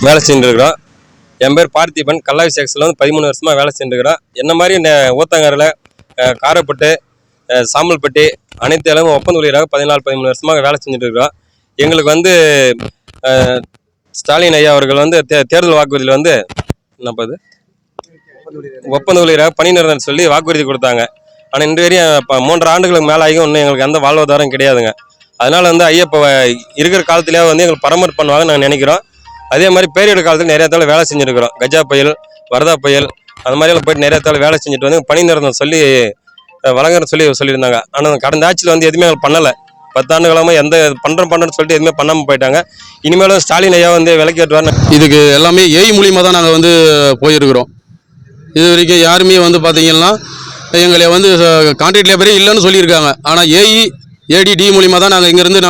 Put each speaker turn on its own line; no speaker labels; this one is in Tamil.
வேலை செஞ்சுருக்கிறோம். என் பேர் பார்த்திபன். கல்லாவி சேக்ஸில் வந்து 13 வருஷமாக வேலை செஞ்சுருக்கிறோம். என்ன மாதிரி ஊத்தங்கரையில் காரப்பட்டு சாம்பல்பட்டி அனைத்து இடமும் ஒப்பந்த ஊழியராக 14-13 வருஷமாக வேலை செஞ்சுட்டு இருக்கிறோம். எங்களுக்கு வந்து ஸ்டாலின் ஐயா அவர்கள் வந்து தேர்தல் வாக்குறுதியில் வந்து என்னப்பா இது ஒப்பந்த ஊழியராக பணி நிரந்தரம் சொல்லி வாக்குறுதி கொடுத்தாங்க. ஆனால் இன்று வரையும் 3 ஆண்டுகளுக்கு மேலே ஆகியும் இன்னும் எங்களுக்கு எந்த வாழ்வாதாரம் கிடையாதுங்க. அதனால் வந்து ஐயா இப்போ இருக்கிற காலத்திலேயே வந்து எங்களுக்கு பராமரிப்பு பண்ணுவாங்க நாங்கள் நினைக்கிறோம். அதே மாதிரி பேரிடர் காலத்தில் நிறைய இடத்துல வேலை செஞ்சுருக்கிறோம். கஜா புயல், வரதா புயல் அந்த மாதிரியெல்லாம் போய்ட்டு நிறைய இடத்துல வேலை செஞ்சுட்டு வந்து பணி நிரந்தரம் சொல்லி வழங்குறேன்னு சொல்லியிருந்தாங்க. ஆனால் கடந்த ஆட்சியில் வந்து எதுவுமே பண்ணலை. 10 ஆண்டு காலமாக எந்த பண்ணுறேன்னு சொல்லிட்டு எதுவுமே பண்ணாமல் போயிட்டாங்க. இனிமேலும் ஸ்டாலின் ஐயா வந்து விலைக்கேற்றுவார்.
இதுக்கு எல்லாமே ஏஐ மூலியமாக தான் நாங்கள் வந்து போயிருக்கிறோம். இது வரைக்கும் யாருமே வந்து பார்த்தீங்கன்னா எங்களை வந்து கான்ட்ராக்ட் லேபரே இல்லைன்னு சொல்லியிருக்காங்க. ஆனால் ஏஇ ஏடிடி மூலியமாக தான் நாங்கள் இங்கேருந்து